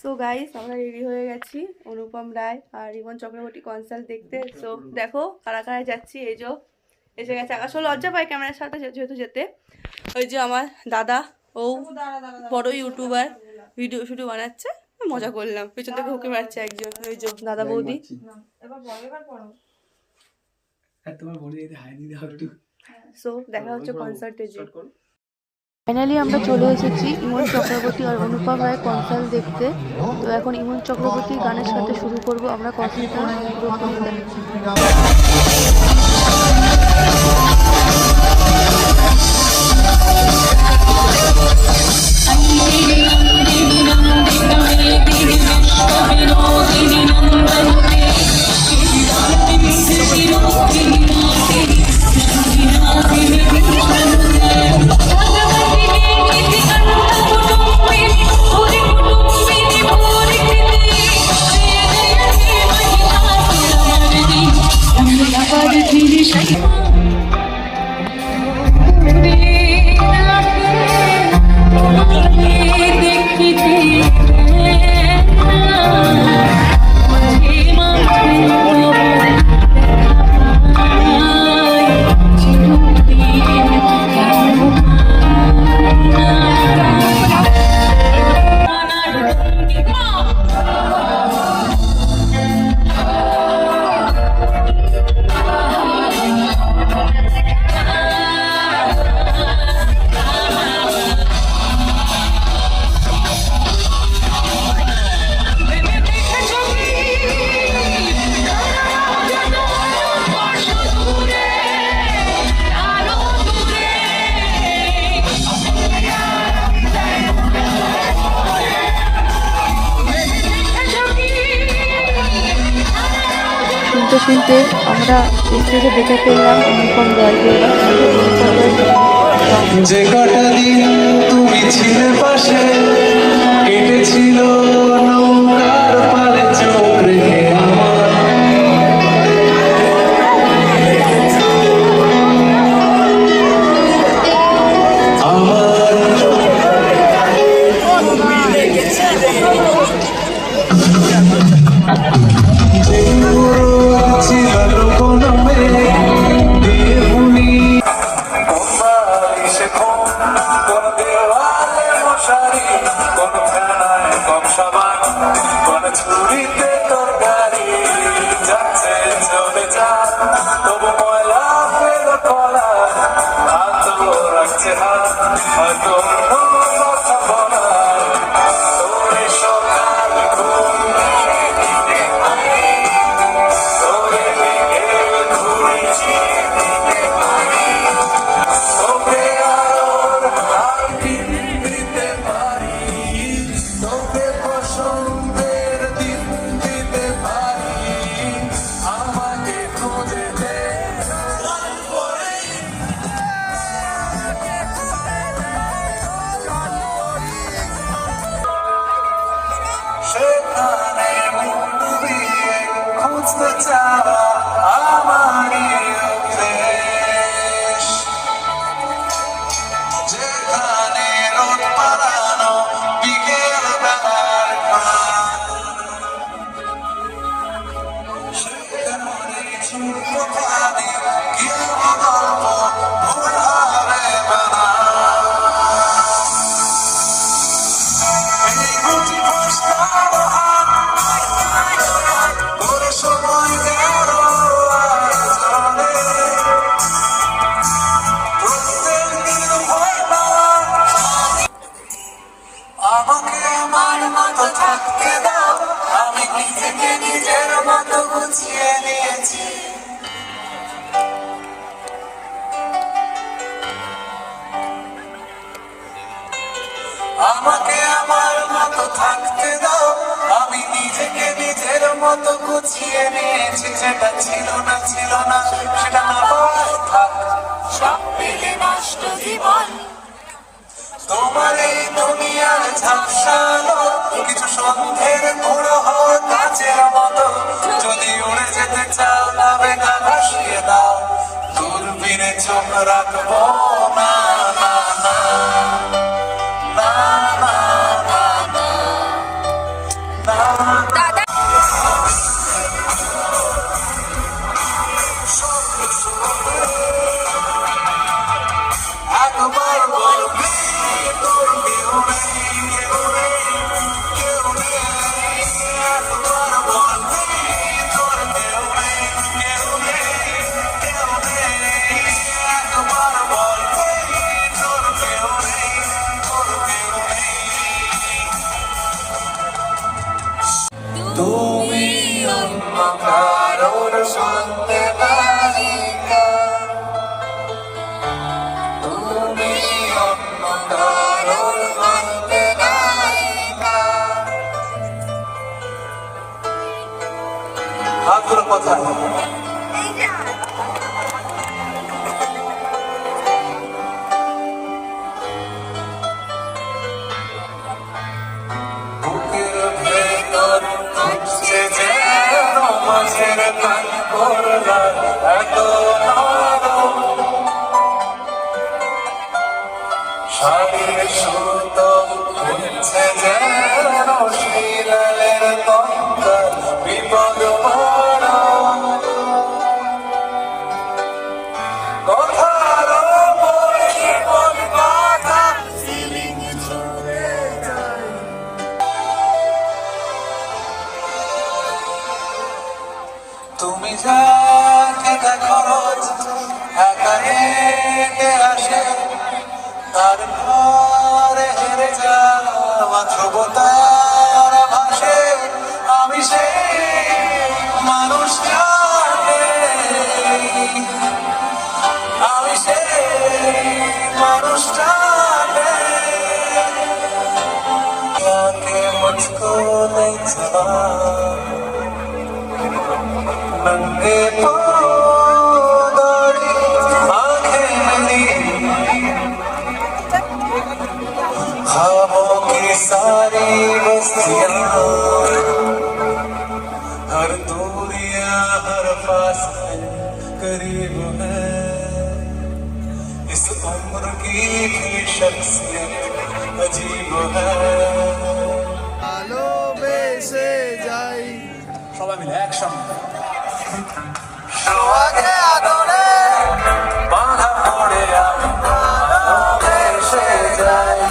So guys আমরা ready হয়ে গেছি অনুপম রায় আর ইমন চক্রবর্তী কনসার্ট দেখতে। সো দেখো কারা কারা যাচ্ছি। এই যে এসে গেছে। আকাশ লজ্জা পায় ক্যামেরার সাথে যেহেতু যেতে। ওই যে আমার দাদা, ও বড় ইউটিউবার, ভিডিও শুডিও বানাচ্ছে। মজা করলাম, পেছন থেকে হুকে মারছে একজন। ওই যে দাদা বৌদি। সো দেখা হচ্ছে কনসার্টে। যে ফাইনালি আমরা চলে এসেছি ইমন চক্রবর্তী আর অনুপম রায় কনসার্ট দেখতে। তো এখন ইমন চক্রবর্তীর গানের সাথে শুরু করব আমরা কনসার্টটা পুরো কনসার্ট। শুনতে আমরা স্টেজে দেখে পেলাম অনুপম রায়কে। যে কটা দিন তুমি ছিলে পাশে কেটেছিল নৌকার পালে চোখ রেখে ছুরিতে তরকারি যাচ্ছে চলে যা তবু ময়লা ফেল কলা হাত রাখছে হাত হয়তো কথা বলার তোরে সকাল ঘুম তোরে বিকেল ঘুরেছি তোকে আলোর হাতি দিতে পারি তোকে পছন্দের দিন দিতে পারি আমাকে খুঁজে দে সেখানে মুখ দিয়ে খুঁজতে চাওয়া আমারই অভ্যেস যেখানে রোদ পালানো বিকেল বেলার সেখানে ছোট্ট প্রাণী কেউ গল্প ভুল হবে বেলা এই বুঝি ফসকালো হাত করে সময় গেল আয়োজনে প্রত্যেক দিন ভয় পাওয়া আমাকে আমার মতো থাকতে দাও আমি নিজেকে নিজের মতো গুছিয়ে নিয়েছি আমাকে আমার মতো থাকতে দাও আমি নিজেকে নিজের মতো গুছিয়ে নিয়েছি যেটা ছিল না সেটা না পাওয়ায় থাক সব মিলে নষ্ট জীবন তোমার এই দুনিয়ার ঝাপসালো কিছু সন্ধ্যের গুঁড়ো হওয়া কাচের মতো যদি উড়ে যেতে চাও তবে গা ভাসিয়ে দাও দূরবীনে চোখ রাখবো না না না না না না তুমি অন্য কারোর সঙ্গে নায়িকা, তুমি অন্য কারোর সঙ্গে নায়িকা। হাতগুলো কোথায়? বুকের ভেতর উঠছে যেন মাঝের কান করলা এত নরম, শাড়ির সুতো খুলছে যেন শিরালের কঙ্কাল বিপদ বড়। কথার ওপরে কোন কথা সিলিং ছুঁয়ে যায়। তুমি যাকে দেখো রোজ একা হেঁটে আসে, তার ঘরে হেরে যাওয়া ধ্রুবতারা ভাসে। আমি সেই মানুষটা নেই, আমি সেই মানুষটা নেই। आके मुझको नहीं चला, नंगे पाँव दौड़ी आंखें मेरी, ख्वाबों की सारी बस्तियाँ, हर दूरियां हर फासले करीब है। इस उम्र की भी शख्सियत अजीब है। ভালোবেসে যাই। সবাই মিলে একসঙ্গে সোহাগে আদরে বাঁধা পড়ে আমি ভালোবেসে যাই।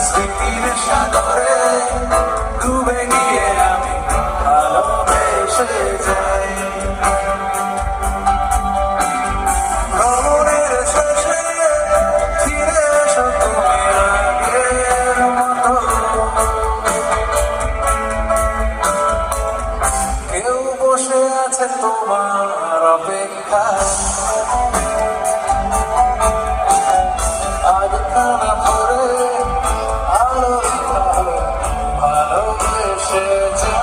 স্মৃতির সাগরে ডুবে গিয়ে আমি ভালোবেসে যাই। ভ্রমণের শেষে ফিরে এসো তুমি আগের মতো। কেউ বসে আছে তোমার অপেক্ষায়, আধখানা ভরে আলোর আলো ভালোবেসে যায়।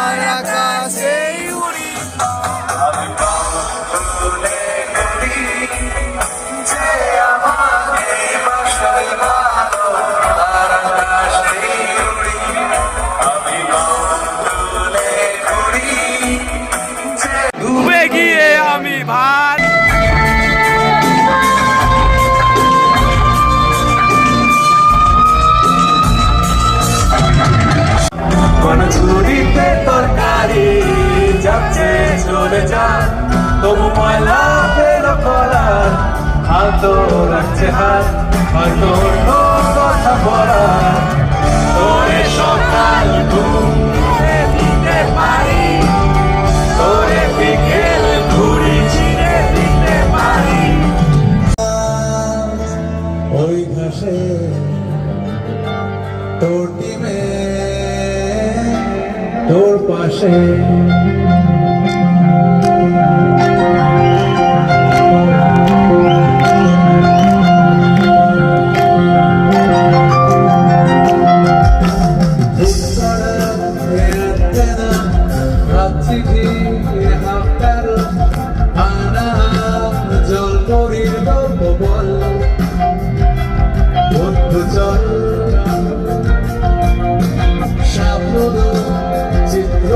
আর আকাশেই উড়ি। আমি বাউলে করি যে আমাকে বাসায় ভালো, তার আকাশেই উড়ি। আমি বাউলে করি যে ডুবে গিয়ে আমি ভাত। কোন ঝুড়িতে তরকারি যাচ্ছে চলে যা, তবু ময়লা ফেলো কলার হাতও রাখছে হাত, হয়তো অন্য কথা বলার। তোরে সকাল ঘুরে দিতে পারি, তোরে বিকেল ঘুরি ছিঁড়ে দিতে পারি। ওই ঘাসে তোর টিমে তোর পাশে জলপরীর গল্প বল বন্ধু চল, স্বপ্ন চিত্র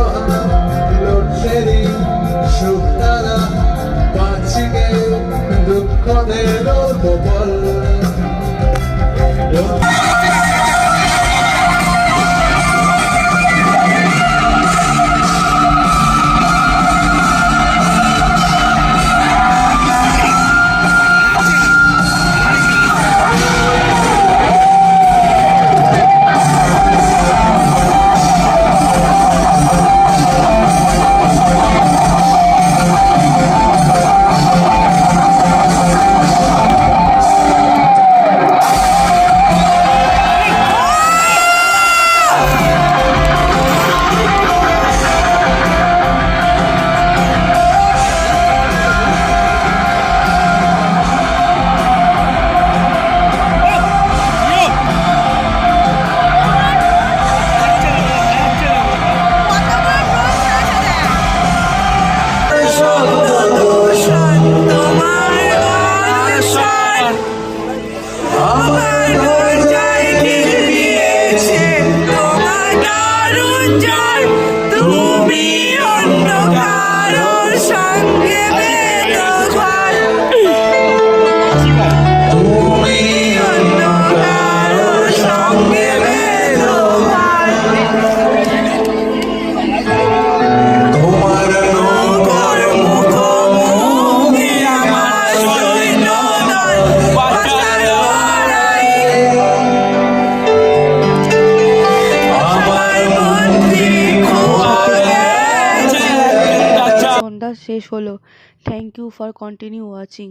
শেষ হলো। Thank you for continue watching.